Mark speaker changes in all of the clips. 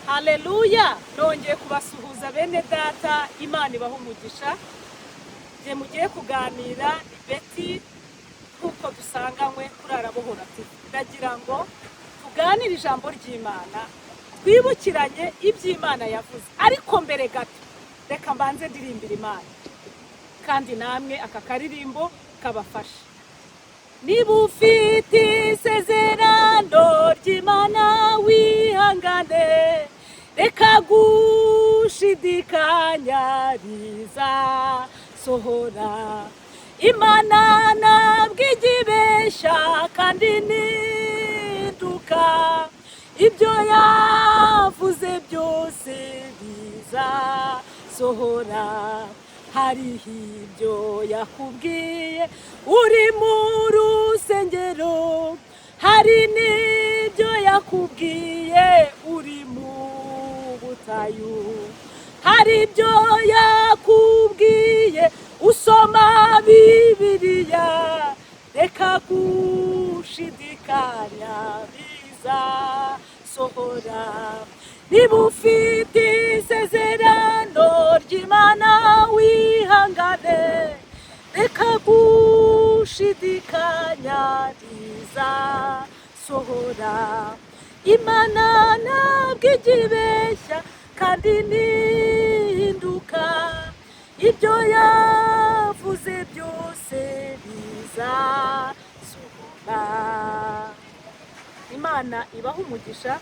Speaker 1: Haleluya, nongeye kubasuhuza bene data, Imana ibaha umugisha. Je mugiye kuganira ni Betty kuko dusanganywe kurara bohora ati ndagira ngo tuganire ijambo ry'Imana, twibukiranye iby'Imana yavuze. Ariko mbere gato reka mbanze ndirimbira Imana, kandi namwe aka karirimbo kabafasha. Niba ufite isezerano ry'Imana wihangane, reka gushidikanya rizasohora. Imana ntabwo igibeshya kandi ntiduka, ibyo yavuze byose bizasohora. Hariho ibyo yakubwiye uri mu rusengero, hari n'ibyo yakubwiye uri mu butayu, hari ibyo yakubwiye usoma Bibiliya, reka gushidikanya bizasohora. Niba ufite isezerano ry'Imana wihangane, reka gushidikanya rizasohora. Imana ntabwo igibeshya kandi ntihinduka, ibyo yavuze byose bizasohora. Imana ibaha umugisha.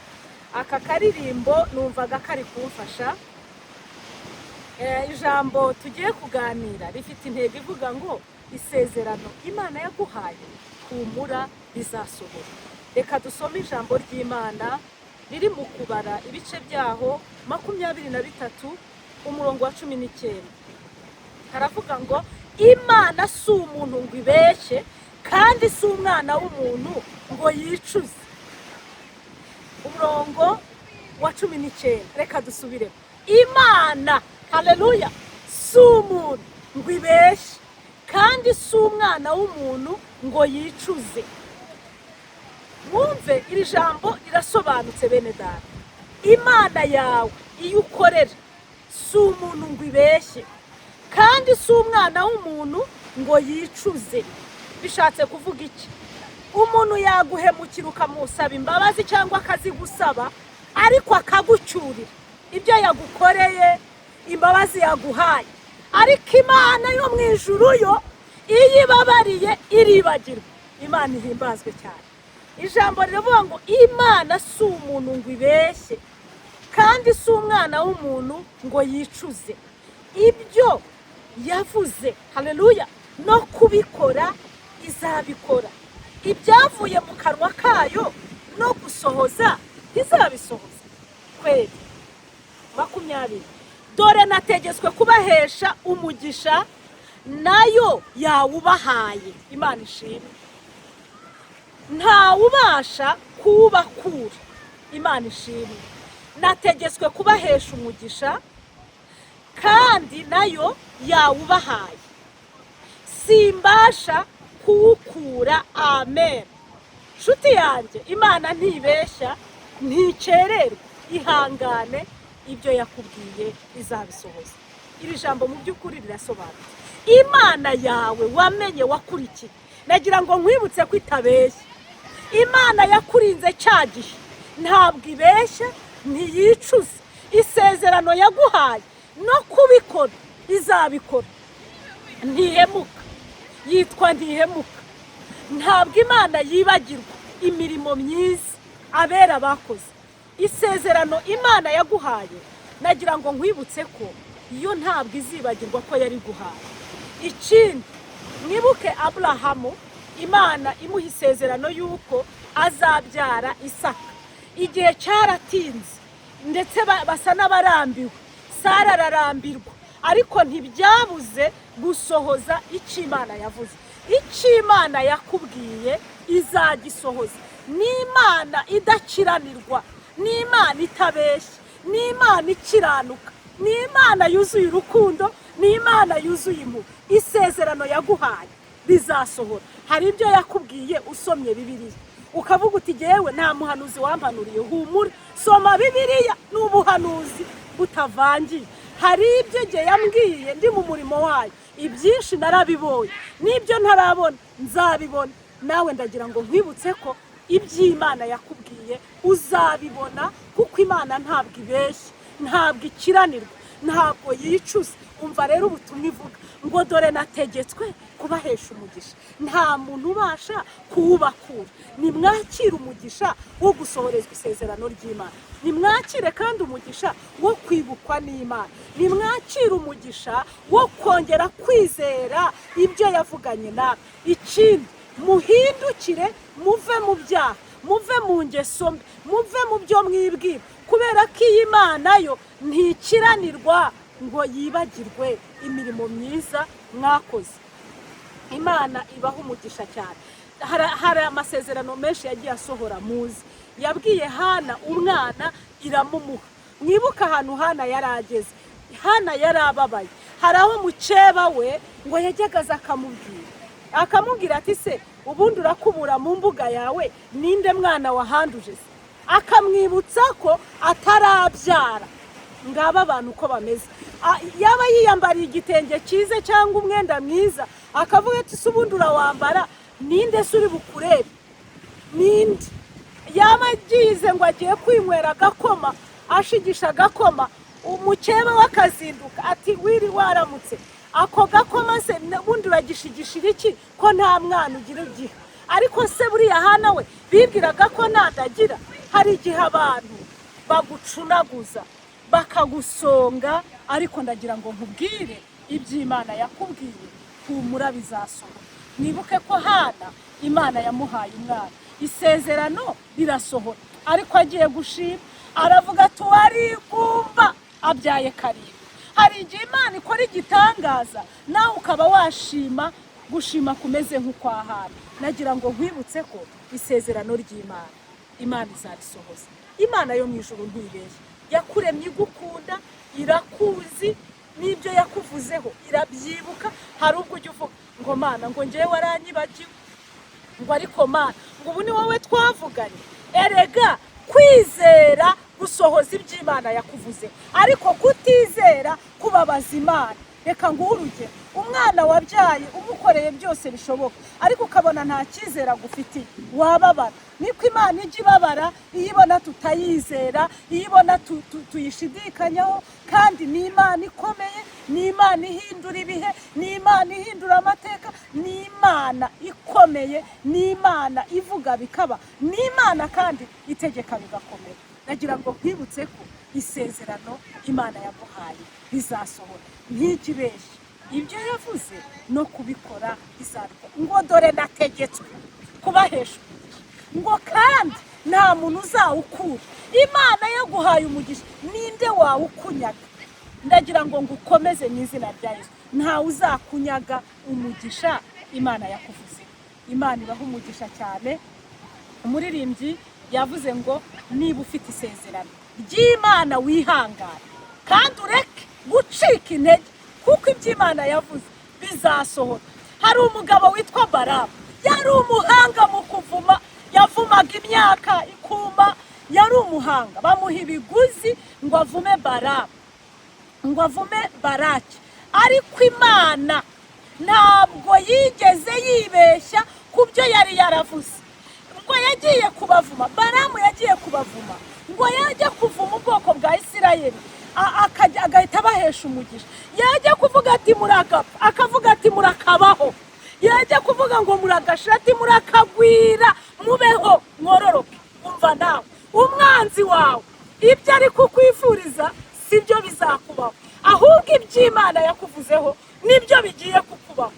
Speaker 1: Aka karirimbo numvaga kari kumfasha. Ijambo tugiye kuganira rifite intego ivuga ngo isezerano Imana yaguhaye humura bizasohora. Reka dusome ijambo ry'Imana riri mu Kubara ibice byaho 23 umurongo wa 19. Haravuga ngo Imana si umuntu ngo ibeshye, kandi si umwana w'umuntu ngo yicuze. Umurongo wa 19, reka dusubire. Imana, haleluya, si umuntu ngo ibeshye, kandi si umwana w'umuntu ngo yicuze. Mwumve iri jambo rirasobanutse bene data. Imana yawe iyo ukorera si umuntu ngo ibeshye, kandi si umwana w'umuntu ngo yicuze. Bishatse kuvuga iki? Umuntu yaguhemukira ukamusaba imbabazi cyangwa akazigusaba, ariko akagucyurira ibyo yagukoreye, imbabazi yaguhaye. Ariko Imana yo mu ijuru yo iyo ibabariye iribagirwa. Imana ihimbazwe cyane. Ijambo riravuga ngo Imana si umuntu ngo ibeshye, kandi si umwana w'umuntu ngo yicuze. Ibyo yavuze, haleluya, no kubikora izabikora. Ibyavuye mu kanwa kayo no gusohoza izabisohoza. Kweli 20. Dore nategetswe kubahesha umugisha, nayo yawubahaye. Imana ishimwe. Nta ubasha kuwubakura. Imana ishimwe. Nategetswe kubahesha umugisha, kandi nayo yawubahaye, simbasha kuwukura. Amen. Nshuti yanjye, Imana ntibeshya, nticererwa. Ihangane, ibyo yakubwiye izabisohoza. Iri jambo mu by'ukuri rirasobanutse. Imana yawe wamenye wakurikiye, nagira ngo nkwibutse ko itabeshya. Imana yakurinze cya gihe ntabwo ibeshya, ntiyicuza. Isezerano yaguhaye no kubikora izabikora. Ntihemuka, yitwa ntihemuka. Ntabwo Imana yibagirwa imirimo myiza abera bakoze. Isezerano Imana yaguhaye, nagira ngo nkwibutse ko iyo ntabwo izibagirwa ko yari guhaye. Ikindi, mwibuke Aburahamu, Imana imuha isezerano yuko azabyara Isaka. Igihe cyaratinze ndetse basa n'abarambiwe, Sara ararambirwa, ariko ntibyabuze gusohoza icyo Imana yavuze. Icyo Imana yakubwiye izagisohoza. Ni Imana idakiranirwa, ni Imana itabeshya, ni Imana ikiranuka, ni Imana yuzuye urukundo, ni Imana yuzuye impuhwe. Isezerano yaguhaye rizasohora. Hari ibyo yakubwiye usomye Bibiliya, ukavuga uti jewe nta muhanuzi wampanuriye, humura soma Bibiliya n'ubuhanuzi butavangiye. Hari ibyo nge yambwiye ndi mu murimo wayo, ibyinshi narabibonye, n'ibyo ntarabona nzabibona. Nawe ndagira ngo nkwibutse ko iby'Imana yakubwiye uzabibona, kuko Imana ntabwo ibeshya, ntabwo ikiranirwa, ntabwo yicuza. Umva rero ubutumwa ivuga ngo dore nategetswe kubahesha umugisha, nta muntu ubasha kuwubakura. Nimwakire umugisha wo gusohorezwa isezerano ry'Imana, nimwakire kandi umugisha wo kwibukwa n'Imana, nimwakire umugisha wo kongera kwizera ibyo yavuganye nawe. Ikindi, muhindukire muve mu byaha, muve mu ngeso mbi, muve mu byo mwibwira, kubera ko iyi Imana yo ntikiranirwa ngo yibagirwe imirimo myiza mwakoze. Imana ibaho umugisha cyane. Hari amasezerano menshi yagiye asohora muzi. Yabwiye Hana umwana iramumuha. Mwibuka ahantu Hana yarageze, Hana yarababaye. Hari aho mukeba we ngo yajyagaza akamubwira ati se ubundi urakubura mu mbuga yawe ninde mwana wahanduje se? Akamwibutsa ko atarabyara. Ngaba abantu uko bameze. Yaba yiyambariye igitenge cyiza cyangwa umwenda mwiza, akavuga ati se ubundi urawambara ninde se uri bukurebe? Ninde? Yaba agize ngo agiye kwinywera agakoma, ashigisha agakoma, umukeba wakazinduka ati wiri waramutse, ako gakoma se ubundi uragishigishira iki ko nta mwana ugira igihe? Ariko se buriya Hana we bibwiraga ko nadagira. Hari igihe abantu bagucunaguza bakagusonga, ariko ndagira ngo nkubwire iby'Imana yakubwiye, humura bizasohora. Nibuke ko Hana Imana yamuhaye umwana, isezerano rirasohora, ariko agiye gushima aravuga ati warigumba abyaye karindwi. Hari igihe Imana ikora igitangaza nawe ukaba washima, gushima kumeze nk'ukwa Hana. Nagira ngo nkwibutse ko isezerano ry'Imana, Imana izarisohoza. Imana yo mu ijuru ntibeshya, yakuremye igukunda, irakuzi, n'ibyo yakuvuzeho irabyibuka. Hari ubwo ujya uvuga ngo Mana ngo ngewe waranyibagiwe, ngo ariko Mana ngo ubu ni wowe twavuganye. Erega kwizera gusohoza iby'Imana yakuvuzeho, ariko kutizera kubabaza Imana. Reka nguhe urugero, umwana wabyaye umukoreye byose bishoboka, ariko ukabona nta cyizera gufitiye, wababara. Niko Imana ijya ibabara iyo ibona tutayizera, iyo ibona tuyishidikanyaho. Kandi ni Imana ikomeye, ni Imana ihindura ibihe, ni Imana ihindura amateka, ni Imana ikomeye, ni Imana ivuga bikaba, ni Imana kandi itegeka bigakomera. Nagira ngo nkwibutse ko isezerano Imana yaguhaye rizasohora, ntikibeshye. Ibyo yavuze no kubikora izabikora. Ngo dore nategetswe kubahesha umugisha, ngo kandi nta muntu uzawukura. Imana yaguhaye umugisha, ninde wawukunyaga? Ndagira ngo ngukomeze mu izina rya Yesu, ntawe uzakunyaga umugisha Imana yakuvuze. Imana ibaho umugisha cyane. Umuririmbyi yavuze ngo niba ufite isezerano ry'Imana wihangane kandi ureke gucika intege, kuko iby'Imana yavuze bizasohora. Hari umugabo witwa Baramu, yari umuhanga mu kuvuma, yavumaga imyaka ikuma, yari umuhanga. Bamuha ibiguzi ngo avume Baramu, ngo avume Baraki. Ariko Imana ntabwo yigeze yibeshya ku byo yari yaravuze. Ngo yagiye kubavuma, Baramu yagiye kubavuma, ngo yajya kuvuma ubwoko bwa Isirayeli, agahita abahesha umugisha. Yajya kuvuga ati muragapfa, akavuga ati murakabaho. Yajya kuvuga ngo muragashira, ati murakagwira, mubeho mwororoke. Umva nawe umwanzi wawe ibyo ari kukwifuriza sibyo bizakubaho, ahubwo iby'Imana yakuvuzeho nibyo bigiye kukubaho.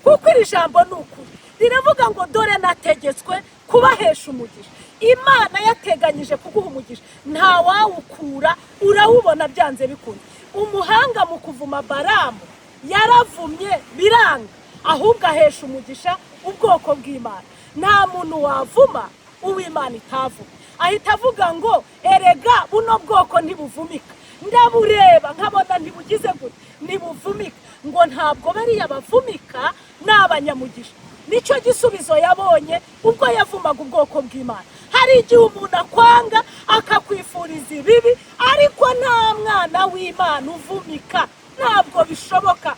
Speaker 1: Kuko iri jambo ni ukuri, riravuga ngo dore nategetswe kubahesha umugisha. Imana yateganyije kuguha umugisha, nta wawukura, urawubona byanze bikunze. Umuhanga mu kuvuma Baramu yaravumye biranga, ahubwo ahesha umugisha ubwoko bw'Imana. Nta muntu wavuma uw'Imana itavuma. Ahita avuga ngo erega buno bwoko ntibuvumika. Ndabureba nkabona ntibugize gute, ntibuvumika. Ngo ntabwo bariya bavumika n'abanyamugisha. Nicyo gisubizo yabonye ubwo yavumaga wakundaga ubwoko bw'Imana. Hari igihe umuntu akwanga akakwifuriza ibibi, ariko nta mwana w'Imana uvumika, ntabwo bishoboka.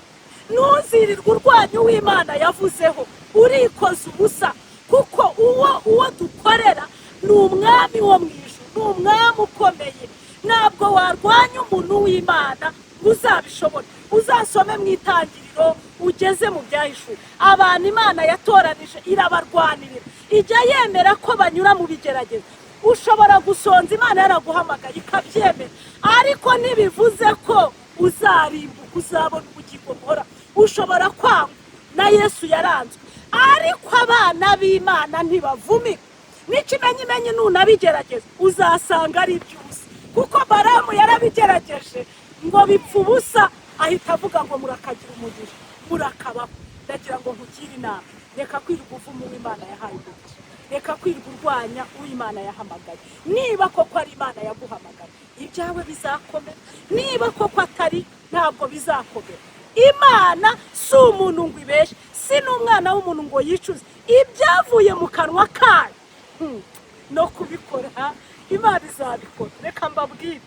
Speaker 1: Ntuzirirwe urwanya uw'Imana yavuzeho, urikoze ubusa, kuko uwo dukorera ni umwami wo mu ijuru, ni umwami ukomeye. Ntabwo warwanya umuntu w'Imana uzabishobora. Uzasome mu Itangiriro ugeze mu Byahishuwe, abantu Imana yatoranije irabarwanirira, ijya yemera ko banyura mu bigeragezo. Ushobora gusonza, Imana yaraguhamagaye ikabyemera, ariko ntibivuze ko uzarimbuka, uzabona ubugingo buhora. Ushobora kwanga, na Yesu yaranzwe, ariko abana b'Imana ntibavumika. N'ikimenyimenyi nunabigerageza uzasanga ari iby'ubusa, kuko Balamu yarabigerageje ngo bipfa ubusa, ahita avuga ngo murakagira umugisha, murakabaho. Ndagira ngo nkugire inama, reka kwirirwa uvuma uw'Imana yahaye umugisha, reka kwirirwa urwanya uw'Imana yahamagaye. Niba koko ari Imana yaguhamagaye, ibyawe bizakomera. Niba koko atari, ntabwo bizakomera. Imana si umuntu ngo ibeshe, si n'umwana w'umuntu ngo yicuze. Ibyavuye mu kanwa kayo no kubikora, Imana izabikora. Reka mbabwire,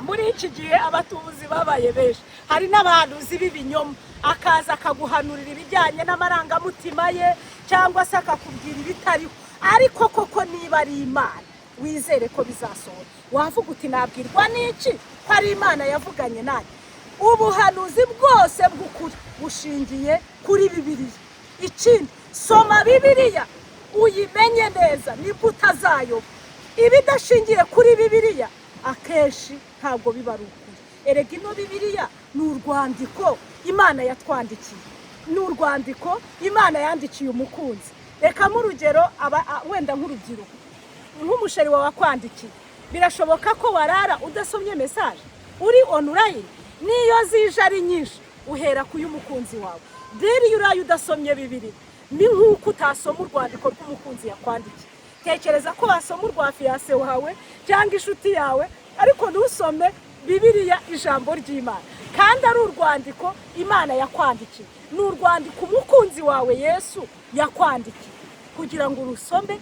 Speaker 1: muri iki gihe abatubuzi babaye benshi. Hari n'abahanuzi b'ibinyoma, akaza akaguhanurira ibijyanye n'amarangamutima ye, cyangwa se akakubwira ibitariho. Ariko koko niba ari Imana, wizere ko bizasohora. Wavuga uti nabwirwa n'iki ko ari Imana yavuganye nanjye? Ubuhanuzi bwose bw'ukuri bushingiye kuri Bibiliya. Ikindi, soma Bibiliya uyimenye neza, nibwo utazayoba. Ibidashingiye kuri Bibiliya akenshi ntabwo biba ari ukuri. Erega ino Bibiliya ni urwandiko Imana yatwandikiye, ni urwandiko Imana yandikiye umukunzi. Reka nk'urugero, wenda nk'urubyiruko, nk'umusheri wawe akwandikiye, birashoboka ko warara udasomye mesaje, uri online. Niyo zije ari nyinshi, uhera ku y'umukunzi wawe. Rero iyo uraye udasomye Bibiliya, ni nk'uko utasoma urwandiko rw'umukunzi yakwandikiye. Tekereza ko wasoma urwa fiancé wawe cyangwa inshuti yawe, ariko ntusome Bibiliya, ijambo ry'Imana, kandi ari urwandiko Imana yakwandikiye. Ni urwandiko umukunzi wawe Yesu yakwandikiye, kugira ngo urusome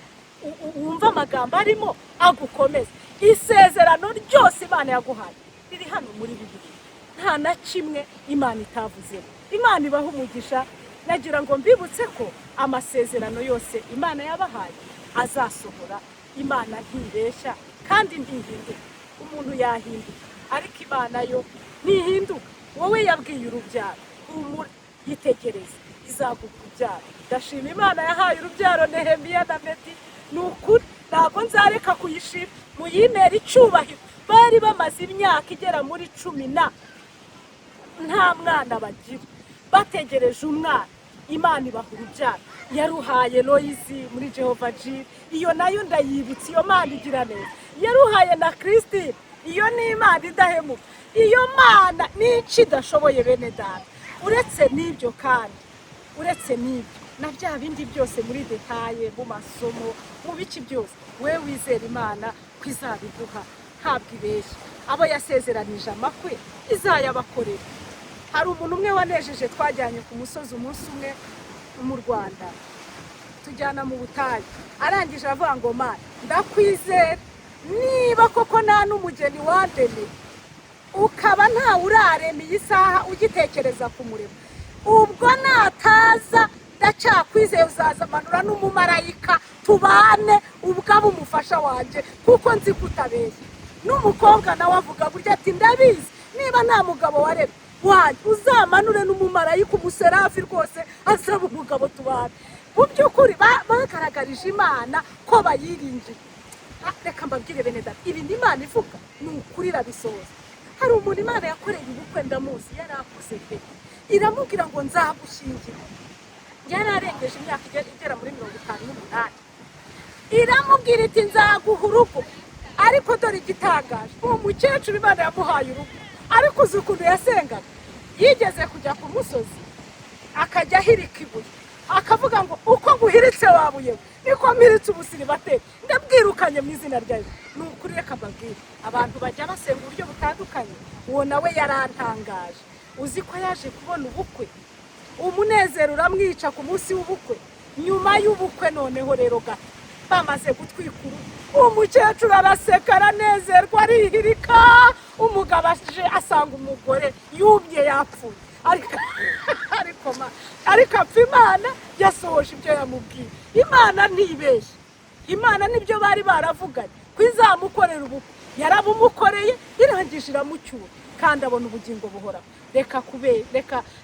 Speaker 1: wumve amagambo arimo agukomeze. Isezerano ryose Imana yaguhaye riri hano muri Bibiliya, nta na kimwe Imana itavuzeho. Imana ibaha umugisha. Nagira ngo mbibutse ko amasezerano yose Imana yabahaye azasohora. Imana ntibeshya kandi ntihinduka. Umuntu yahinduka, ariko Imana yo ntihinduka. Wowe yabwiye urubyaro, humura, yitegereze, izaguha urubyaro. Ndashima Imana yahaye urubyaro Nehemiya na Medi. Ni ukuri, ntabwo nzareka kuyishima. Muyimere icyubahiro. Bari bamaze imyaka igera muri 10 nta mwana bagira, bategereje umwana. Imana ibaha urubyaro. Yaruhaye Loyizi muri Jehova Jire, iyo nayo ndayibutse. Iyo Mana igira neza. Yaruhaye na Christine, iyo ni Imana idahemuka. Iyo Mana n'iki idashoboye bene data. Uretse n'ibyo kandi, uretse n'ibyo na bya bindi byose muri detaye, mu masomo, mu biki byose, we wizera Imana ko izabiguha, ntabwo ibeshya. Abo yasezeranije amakwe izayabakorera. Hari umuntu umwe wanejeje, twajyanye ku musozi umunsi umwe mu Rwanda, tujyana mu butayu. Arangije avuga ngo Mana, ndakwizera, niba koko nta n'umugeni wandeme, ukaba nta urarema iyi saha ugitekereza kumurema, ubwo nataza ndacyakwizeye uzazamanura n'umumarayika tubane, ubwabo umufasha wanjye, kuko nzi kutabeshya. N'umukobwa nawe avuga burya ati ndabizi, niba nta mugabo warema wanjye uzamanure n'umumarayika umuserafi rwose asaba umugabo tubane. Mu by'ukuri bagaragarije Imana ko bayiringiye. Reka mbabwire bene data, ibindi Imana ivuga ni ukuri irabisohoza. Hari umuntu Imana yakoreye ubukwe ndamuzi, yarakuze pe, iramubwira ngo nzagushyingira. Yararengeje imyaka igera muri 58. Iramubwira iti nzaguha urugo. Ariko dore igitangaje, uwo mukecuru Imana yamuhaye urugo, ariko uzi ukuntu yasengaga. Yigeze kujya ku musozi akajya ahirika ibuye, akavuga ngo uko nguhiritse wabuyewe niko mpiritse ubusiribateri, ndabwirukanye mu izina ryayo. Ni ukuri, reka mbabwire, abantu bajya basenga uburyo butandukanye. Uwo nawe yarantangaje. Uzi ko yaje kubona ubukwe, umunezero uramwica ku munsi w'ubukwe. Nyuma y'ubukwe noneho rero gato bamaze gutwikura umukecuru araseka aranezerwa arihirika, umugabo aje asanga umugore yumye yapfuye, ariko apfa Imana yasohoje ibyo yamubwiye. Imana ntibeshye, Imana nibyo bari baravuganye ko izamukorera ubukwe, yarabumukoreye irangije iramucyura kandi abona ubugingo buhoraho.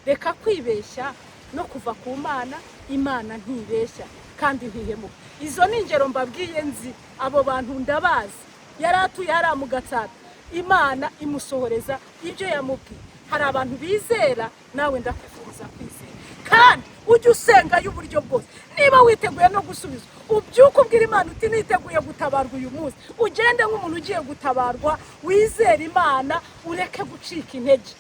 Speaker 1: Reka kwibeshya no kuva ku Mana. Imana ntibeshya kandi ntihemuka. Izo ni ingero mbabwiye nzi, abo bantu ndabazi. Yari atuye hariya mu Gatsata, Imana imusohoreza ibyo yamubwiye. Hari abantu bizera, nawe ndakwifuriza kwizera kandi ujye usenga y'uburyo bwose. Niba witeguye no gusubizwa, ubyuka ubwira Imana uti niteguye gutabarwa uyu munsi. Ugende nk'umuntu ugiye gutabarwa, wizere Imana, ureke gucika intege.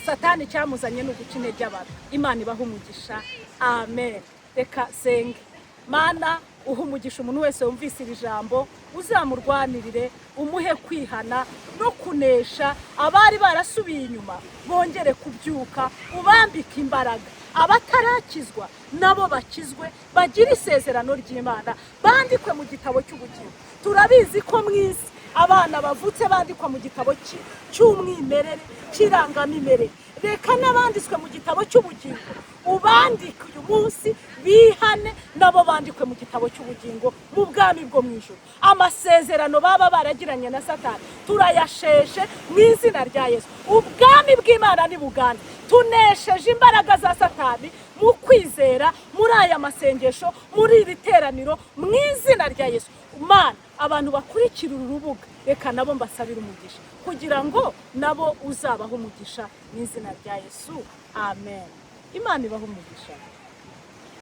Speaker 1: Satani cyamuzanye no guca intege abantu. Imana ibaha umugisha, amen. Reka senge. Mana, uha umugisha umuntu wese wumvise iri jambo, uzamurwanirire, umuhe kwihana no kunesha. Abari barasubiye inyuma bongere kubyuka, ubambike imbaraga. Abatarakizwa nabo bakizwe, bagira isezerano ry'Imana, bandikwe mu gitabo cy'ubugingo. Turabizi ko mwisi abana bavutse bandikwa mu gitabo cy'umwimerere, cy'irangamimerere. Reka n'abanditswe mu gitabo cy'ubugingo ubandike uyu munsi, bihane nabo bandikwe mu gitabo cy'ubugingo mu bwami bwo mu ijuru. Amasezerano baba baragiranye na Satani turayasheshe mu izina rya Yesu. Ubwami bw'Imana ni bugande. Tunesheje imbaraga za Satani mu kwizera, muri aya masengesho, muri iri teraniro, mu izina rya Yesu. Mana, abantu bakurikira uru rubuga, reka nabo mbasabira umugisha kugira ngo nabo uzabaho umugisha mu izina rya Yesu, amen. Imana ibaho umugisha.